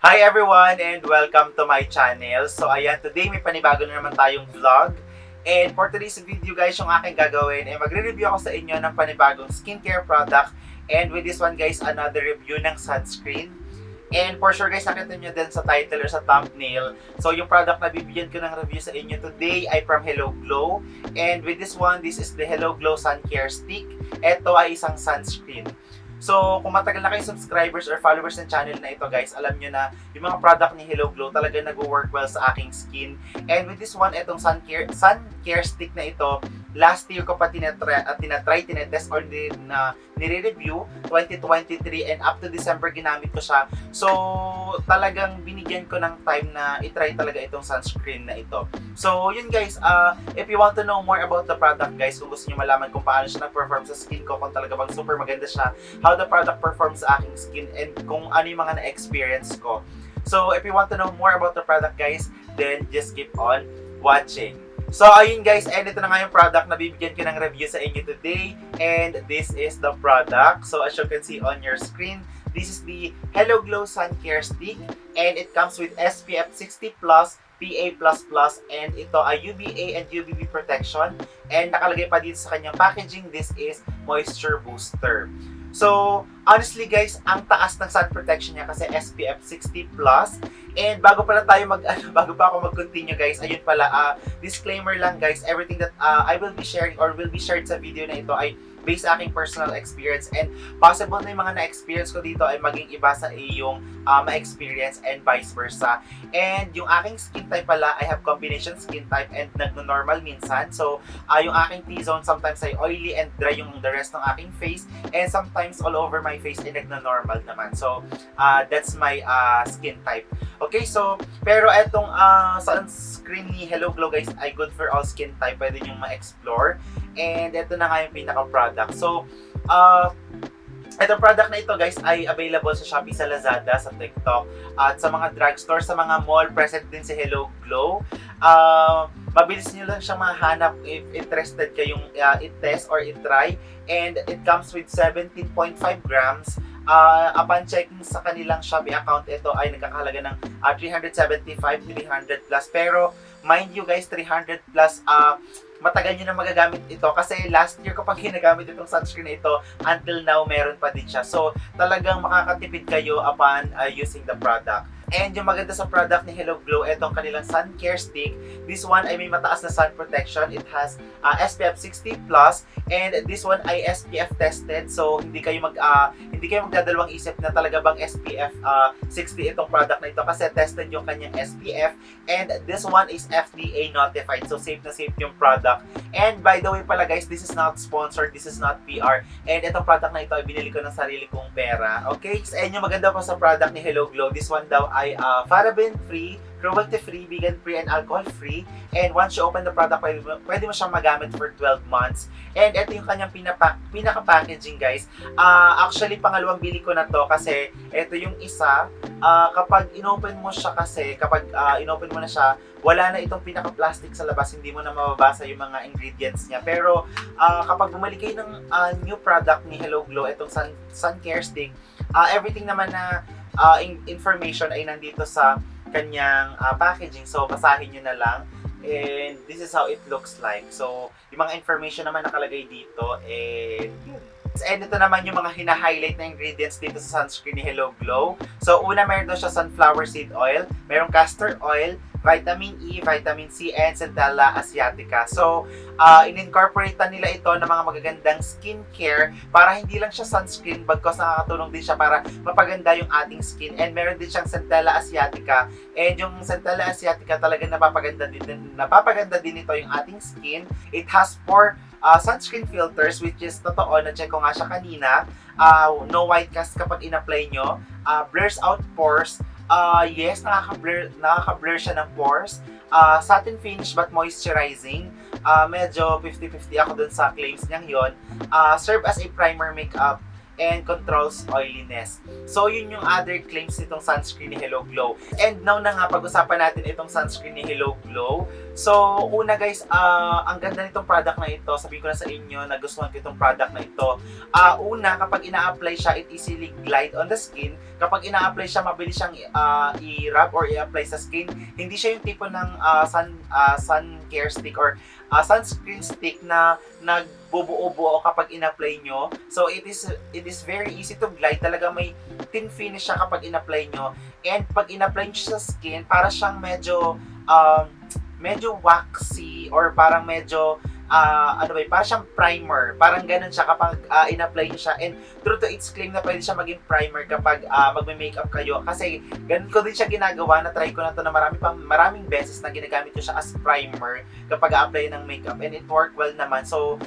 Hi everyone and welcome to my channel. So ayan, today may panibago na naman tayong vlog. And for today's video guys, yung aking gagawin ay magre-review ako sa inyo ng panibagong skincare product. And with this one guys, another review ng sunscreen. And for sure guys, nakita nyo din sa title or sa thumbnail. So yung product na bibigyan ko ng review sa inyo today ay from Hello Glow. And with this one, this is the Hello Glow Sun Care Stick. Ito ay isang sunscreen. So, kung matagal na kayong subscribers or followers ng channel na ito guys, alam nyo na yung mga product ni Hello Glow talaga nag-work well sa aking skin. And with this one, itong sun care stick na ito, last year ko pa tinetest or nire-review 2023 and up to December ginamit ko siya. So, talagang binigyan ko ng time na itry talaga itong sunscreen na ito. So, yun guys, if you want to know more about the product guys, kung gusto niyo malaman kung paano siya nag-perform sa skin ko, kung talaga bang super maganda siya, how the product performs sa aking skin, and kung ano yung mga na-experience ko. So, if you want to know more about the product guys, then just keep on watching. So, ayun guys, and ito na nga yung product na bibigyan ko ng review sa inyo today. And this is the product. So, as you can see on your screen, this is the Hello Glow Sun Care Stick. And it comes with SPF 60+, PA++, and ito ay UVA and UVB protection. And nakalagay pa dito sa kanyang packaging, this is Moisture Booster. So, honestly guys, ang taas ng sun protection niya kasi SPF 60+. And bago pa ako mag-continue guys, ayun pala, disclaimer lang guys, everything that I will be sharing or will be shared sa video na ito ay based sa aking personal experience, and possible na yung mga na-experience ko dito ay maging iba sa iyong ma-experience and vice versa. And yung aking skin type pala, I have combination skin type and nagno-normal minsan. So, yung aking T-zone sometimes ay oily and dry yung the rest ng aking face, and sometimes all over my face ay nagno-normal naman. So, that's my skin type. Okay, so, pero etong sunscreen ni Hello Glow guys ay good for all skin type. Pwede nyo ma-explore. And ito na nga yung pinaka-product. So, itong product na ito guys ay available sa Shopee, sa Lazada, sa TikTok, at sa mga drugstore, sa mga mall, present din si Hello Glow. Mabilis nyo lang siyang mahanap if interested kayong i-test or i-try. And it comes with 17.5 grams. Upon checking sa kanilang Shopee account, ito ay nagkakahalaga ng 375, 300 plus. Pero, mind you guys, 300 plus, matagal nyo na magagamit ito kasi last year ko pag ginagamit itong sunscreen na ito, until now meron pa din siya. So talagang makakatipid kayo upon using the product. And yung maganda sa product ni Hello Glow, itong kanilang sun care stick, this one ay may mataas na sun protection. It has SPF 60+, and this one ay SPF tested. So hindi kayo magdadalawang isip na talaga bang SPF 60 itong product na ito kasi tested yung kanyang SPF, and this one is FDA notified. So safe na safe yung product. And by the way pala guys, this is not sponsored, this is not PR. And itong product na ito ay binili ko ng sarili kong pera. Okay? And yung maganda pa sa product ni Hello Glow, this one daw ay paraben-free, cruelty-free, vegan-free, and alcohol-free. And once you open the product, pwede mo siyang magamit for 12 months. And ito yung kanyang pinaka-packaging guys. Actually, pangalawang bili ko na to kasi ito yung isa. Kapag inopen mo siya kasi, kapag inopen mo na siya, wala na itong pinaka-plastic sa labas, hindi mo na mababasa yung mga ingredients niya. Pero kapag bumalik kayo ng new product ni Hello Glow, itong sun care stick, everything naman na information ay nandito sa kanyang packaging. So, basahin nyo na lang. And this is how it looks like. So, yung mga information naman nakalagay dito. And yun. And ito naman yung mga hina-highlight na ingredients dito sa sunscreen ni Hello Glow. So, una meron doon siya sunflower seed oil, merong castor oil, vitamin E, vitamin C, and Centella asiatica. So, in-incorporate nila ito ng mga magagandang skincare para hindi lang siya sunscreen, bagkos nakakatulong din siya para mapaganda yung ating skin. And meron din siyang Centella asiatica. And yung Centella asiatica talaga napapaganda din ito yung ating skin. It has 4 sunscreen filters, which is totoo, na-check ko nga siya kanina. No white cast kapag in-apply nyo. Blurs out pores. Yes, nakaka-blur siya ng pores. Satin finish but moisturizing. Medyo 50-50 ako dun sa claims niyang yon. Serve as a primer makeup. and controls oiliness. So, yun yung other claims nitong sunscreen ni Hello Glow. And now na nga, pag-usapan natin itong sunscreen ni Hello Glow. So, una guys, ang ganda nitong product na ito. Sabihin ko na sa inyo, nagustuhan ko itong product na ito. Una, kapag ina-apply siya, it easily glide on the skin. Kapag ina-apply siya, mabilis siyang i-rub or i-apply sa skin. Hindi siya yung tipo ng sun care stick or sunscreen stick na nagbubuo-buo kapag in-apply nyo. So, it is very easy to glide. Talaga may thin finish siya kapag in-apply nyo. And pag in-apply nyo sa skin, para siyang medyo waxy or parang medyo parang siyang primer. Parang ganun siya kapag in-apply nyo siya. And true to its claim na pwede siya maging primer kapag magme-makeup kayo. Kasi ganun ko din siya ginagawa. Na-try ko na to na maraming beses na ginagamit ko siya as primer kapag a-apply ng makeup. And it worked well naman. So,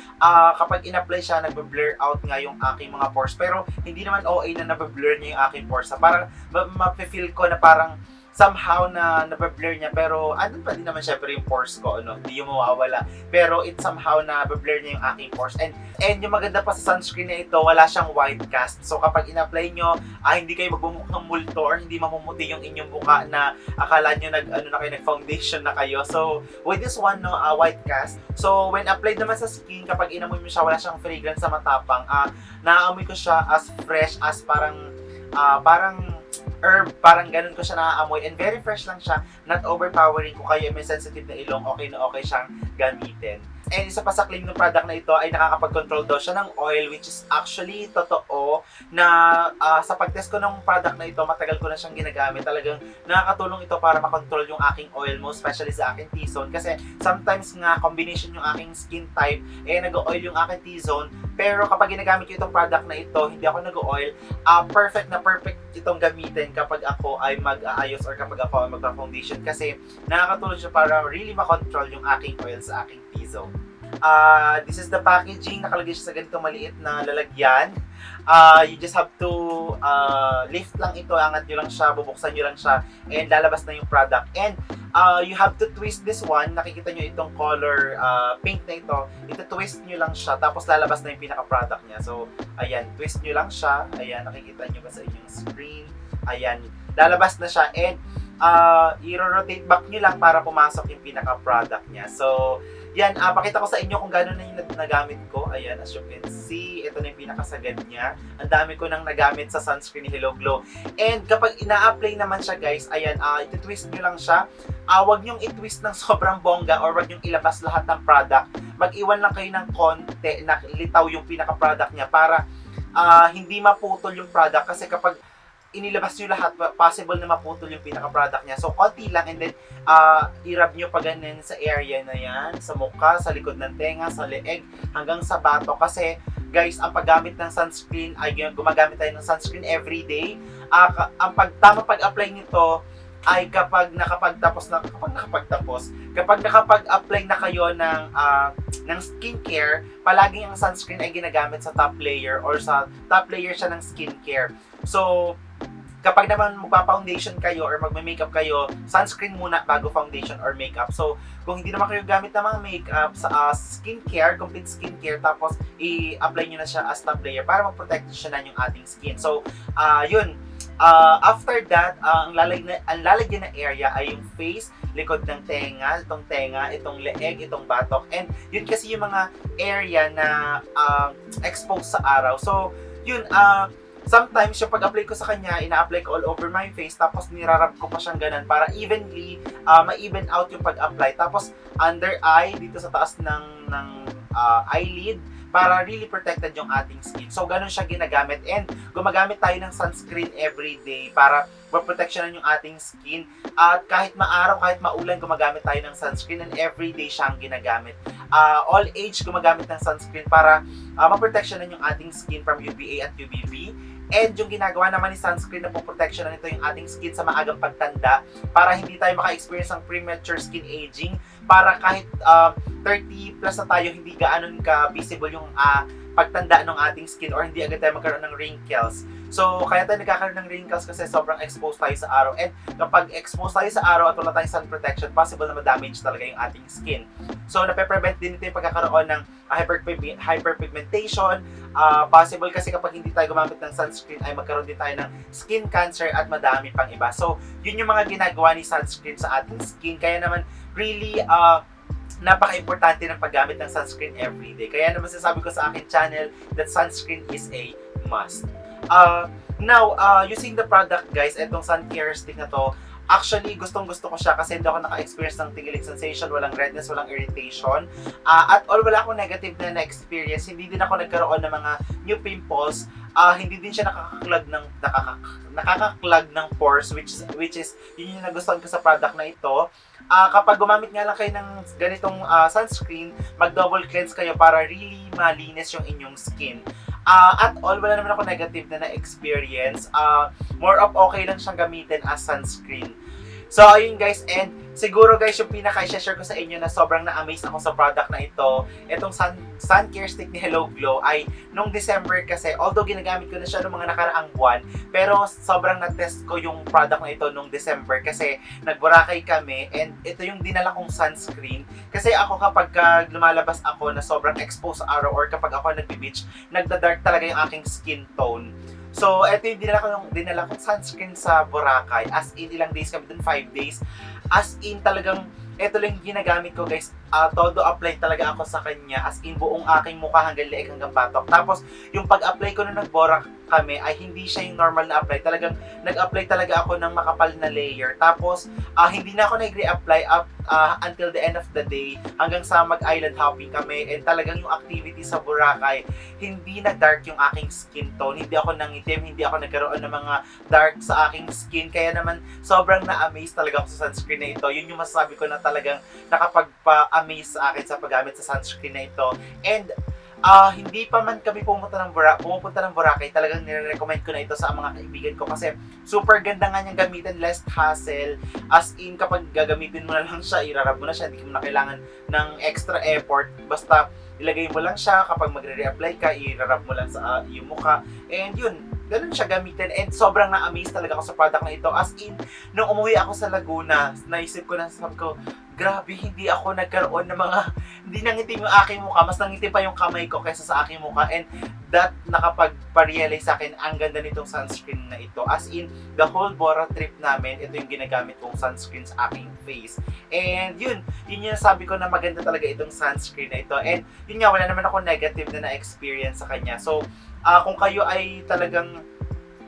kapag in-apply siya, nagbe-blur out nga yung aking mga pores. Pero, hindi naman OA na nabe-blur niya yung aking pores. Parang, ma-feel ko na parang somehow na nabe-blur niya, pero andun pa din naman syempre yung pores ko, hindi yung mawawala. Pero it somehow na nabe-blur niya yung aking pores. And yung maganda pa sa sunscreen na ito, wala siyang white cast. So kapag in-apply nyo, hindi kayo magbumukhang multo or hindi mamumuti yung inyong mukha na akala nyo nag-foundation na kayo. So with this one, white cast. So when applied naman sa skin, kapag inamoy mo siya, wala siyang fragrance sa matapang. Naaamoy ko siya as fresh, as parang herb, parang ganun ko siya naaamoy, and very fresh lang siya, not overpowering. Kung kayo may sensitive na ilong, okay na okay siyang gamitin. And isa pa sa claim ng product na ito ay nakakapag-control daw siya ng oil, which is actually totoo na sa pag-test ko ng product na ito, matagal ko na siyang ginagamit. Talagang nakakatulong ito para makontrol yung aking oil, most especially sa aking T-zone. Kasi sometimes nga, combination yung aking skin type, nag-oil yung aking T-zone. Pero kapag ginagamit ko itong product na ito, hindi ako nag-oil, perfect itong gamitin kapag ako ay mag-aayos or kapag ako ay magpa-foundation. Kasi nakakatulong siya para really makontrol yung aking oil sa aking T-zone. This is the packaging. Nakalagay siya sa ganitong maliit na lalagyan. You just have to lift lang ito, angat nyo lang siya, bubuksan nyo lang siya, and lalabas na yung product. And you have to twist this one. Nakikita nyo itong color pink na ito. Ito-twist nyo lang siya, tapos lalabas na yung pinaka-product niya. So, ayan, twist nyo lang siya. Ayan, nakikita nyo ba sa inyong screen? Ayan, lalabas na siya. And i-rotate back nyo lang para pumasok yung pinaka-product niya. So, yan, pakita ko sa inyo kung gano'n na yung nagamit ko. Ayan, as you can see, ito na yung pinakasagad niya. Ang dami ko nang nagamit sa sunscreen ni Hello Glow. And kapag ina-apply naman siya, guys, ayan, iti-twist nyo lang siya. Huwag nyong i-twist ng sobrang bongga or huwag nyong ilabas lahat ng product. Mag-iwan lang kayo ng konti na litaw yung pinaka-product niya para hindi maputol yung product. Kasi kapag inilabas nyo lahat, possible na maputol yung pinaka-product niya. So, konti lang, and then, i-rub nyo pa ganun sa area na yan, sa mukha, sa likod ng tenga, sa leeg, hanggang sa bato. Kasi, guys, ang paggamit ng sunscreen, ay gumagamit tayo ng sunscreen everyday. Ang tamang pag-apply nito, ay kapag nakapag-apply na kayo ng skincare, palaging ang sunscreen ay ginagamit sa top layer or sa top layer siya ng skincare. So, kapag naman magpa-foundation kayo or magme-makeup kayo, sunscreen muna bago foundation or makeup. So, kung hindi naman kayo gamit ng mga makeup sa skincare, complete skincare, tapos i-apply nyo na siya as top layer para mag-protect siya na yung ating skin. So, yun. After that, ang lalagyan na area ay yung face, likod ng tenga, itong leeg, itong batok. And yun kasi yung mga area na exposed sa araw. So, yun, sometimes yung pag-apply ko sa kanya, ina-apply ko all over my face, tapos nirarab ko pa siyang ganun para evenly, ma-even out yung pag-apply. Tapos under eye, dito sa taas ng eyelid, para really protected yung ating skin. So, ganun siya ginagamit. And gumagamit tayo ng sunscreen every day para maproteksyonan yung ating skin. At kahit maaraw, kahit maulan, gumagamit tayo ng sunscreen, and every day siyang ginagamit. All age gumagamit ng sunscreen para maproteksyonan yung ating skin from UVA at UVB. And yung ginagawa naman ni sunscreen na poproteksyonan nito yung ating skin sa maagang pagtanda para hindi tayo maka-experience ng premature skin aging, para kahit 30 plus na tayo, hindi gaanon ka visible yung pagtanda ng ating skin or hindi agad tayo magkaroon ng wrinkles. So, kaya tayo nagkakaroon ng wrinkles kasi sobrang exposed tayo sa araw. And kapag exposed tayo sa araw at wala tayong sun protection, possible na ma-damage talaga yung ating skin. So, nape-prevent din ito yung pagkakaroon ng hyperpigmentation. Possible kasi kapag hindi tayo gumamit ng sunscreen ay magkaroon din tayo ng skin cancer at madami pang iba. So, yun yung mga ginagawa ni sunscreen sa ating skin. Kaya naman, really, napaka-importante ng paggamit ng sunscreen everyday. Kaya naman sasabi ko sa akin channel that sunscreen is a must. Now, using the product guys, itong sun care stick na to, actually, gustong-gusto ko siya kasi hindi ako naka-experience ng tingling sensation, walang redness, walang irritation. At all, wala akong negative na experience. Hindi din ako nagkaroon ng mga new pimples. Hindi din siya nakakaklag ng pores, which is yun yung nagustuhan ko sa product na ito. Kapag gumamit nga lang kayo ng ganitong sunscreen, mag-double cleanse kayo para really malinis yung inyong skin. At all, wala naman ako negative na na-experience. More of okay lang siyang gamitin as sunscreen. So, ayun guys, and siguro guys, yung pinaka-share ko sa inyo na sobrang na-amaze ako sa product na ito, itong sun care stick ni Hello Glow ay nung December kasi, although ginagamit ko na siya noong mga nakaraang buwan, pero sobrang na-test ko yung product na ito nung December kasi nag-Boracay kami and ito yung dinala kong sunscreen. Kasi ako kapag lumalabas ako na sobrang exposed sa araw or kapag ako nagbe-beach, nagda-dark talaga yung aking skin tone. So, ito yung dinala kong sunscreen sa Boracay. As in, ilang days kami dun, 5 days. As in, talagang, ito lang yung ginagamit ko guys. Todo apply talaga ako sa kanya. As in, buong aking mukha hanggang leeg hanggang batok. Tapos, yung pag-apply ko nung nag-Boracay kami, ay hindi siya yung normal na apply. Talagang, nag-apply talaga ako ng makapal na layer. Tapos, hindi na ako nag-re-apply until the end of the day. Hanggang sa mag-island hopping kami. And talagang yung activity sa Boracay, hindi na-dark yung aking skin tone. Hindi ako nangitim, hindi ako nagkaroon ng mga dark sa aking skin. Kaya naman, sobrang na-amaze talaga ako sa sunscreen na ito. Yun yung masasabi ko na talagang nakapagpa-amaze sa akin sa paggamit sa sunscreen na ito. And, hindi pa man kami pumupunta ng Boracay, talagang nire-recommend ko na ito sa mga kaibigan ko kasi super ganda nga niyang gamitin, less hassle. As in, kapag gagamitin mo na lang siya, irarab mo na siya, hindi mo na kailangan ng extra effort. Basta, ilagay mo lang siya, kapag magre-reapply ka, irarab mo lang sa iyong mukha. And yun, ganun siya gamitin. And sobrang na-amaze talaga ako sa product na ito. As in, nung umuwi ako sa Laguna, naisip ko na, sabi ko, grabe, hindi ako nagkaroon ng mga, hindi nangitim yung aking mukha, mas nangitim pa yung kamay ko kaysa sa aking mukha. And that nakapag-realize sa akin, ang ganda nitong sunscreen na ito. As in, the whole Bora trip namin, ito yung ginagamit kong sunscreen sa aking face. And yun yung sabi ko na maganda talaga itong sunscreen na ito. And yun nga, wala naman ako negative na na-experience sa kanya. So, kung kayo ay talagang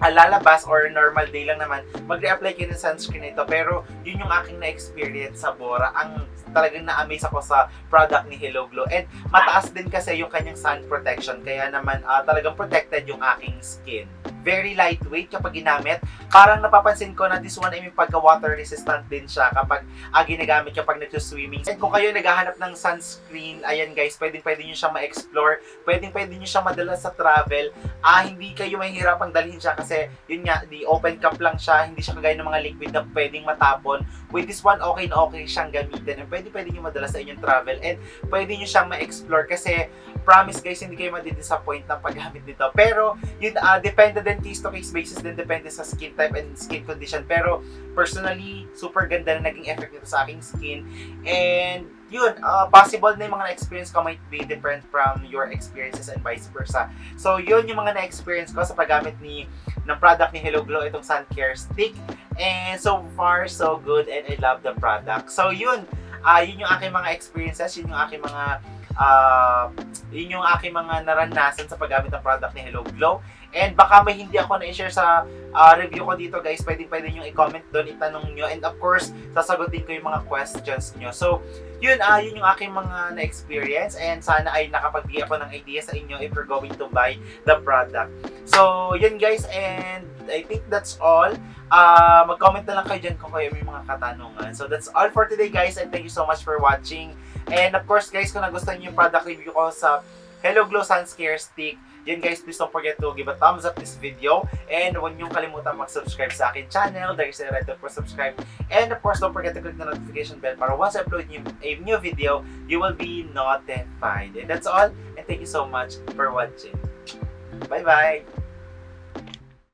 lalabas or normal day lang naman, mag-re-apply kayo ng sunscreen na ito. Pero yun yung aking na-experience sa Bora. Ang talagang na-amaze ako sa product ni Hello Glow. And mataas din kasi yung kanyang sun protection. Kaya naman talagang protected yung aking skin. Very lightweight kapag ginamit. Parang napapansin ko na this one ay may pagka-water resistant din siya kapag ginagamit kapag nag-swimming. And kung kayo naghahanap ng sunscreen, ayan guys, pwede nyo siyang ma-explore. Pwede nyo siyang madala sa travel. Hindi kayo mahihirapang dalhin siya kasi yun nga, di open cup lang siya. Hindi siya kagaya ng mga liquid na pwedeng matapon. With this one, okay na okay siyang gamitin. And pwede nyo madala sa inyong travel. And pwede nyo siyang ma-explore kasi promise guys, hindi kayo madidisappoint ng paggamit nito. Pero, yun, depende din case to case basis din, depende sa skin type and skin condition. Pero, personally, super ganda na naging effect nito sa aking skin. And, yun, possible na yung mga na-experience ko might be different from your experiences and vice versa. So, yun yung mga na-experience ko sa paggamit ng product ni Hello Glow, itong sun care stick. And so far, so good, and I love the product. So, yun yung aking mga experiences, yun yung aking mga naranasan sa paggamit ng product ni Hello Glow. And baka may hindi ako na-share sa review ko dito guys, pwede nyo i-comment doon, itanong nyo. And of course, sasagutin ko yung mga questions nyo. So, yun yung aking mga na-experience. And sana ay nakapagbigay ako ng idea sa inyo if you're going to buy the product. So, yun guys, and I think that's all. Mag-comment na lang kayo dyan kung kayo may mga katanungan. So, that's all for today guys, and thank you so much for watching. And of course guys, kung nagustuhan niyo yung product review ko sa Hello Glow Sun Scare Stick. Yun guys, please don't forget to give a thumbs up this video. And huwag niyong kalimutan mag-subscribe sa akin channel. There is a red button for subscribe. And of course, don't forget to click the notification bell para once I upload a new video, you will be notified. And that's all. And thank you so much for watching. Bye-bye!